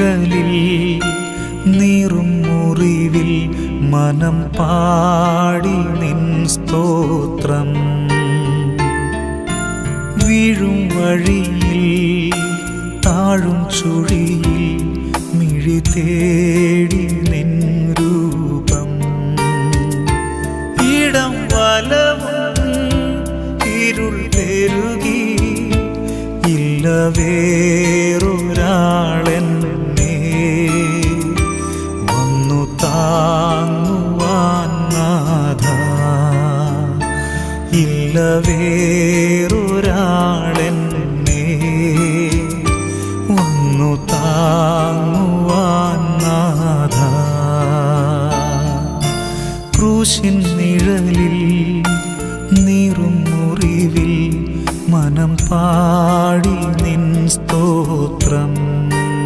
നിഴലിൽ നീറും മുറിവിൽ മനം പാടി നിൻ സ്തോത്രം. വീഴും വഴിയിൽ താഴും ചുഴിയിൽ മിഴി തേടി നിൻ രൂപം. ഇടം വലവും ഇരുൾ പെരുകി ഇല്ല വേറൊരാളെൻ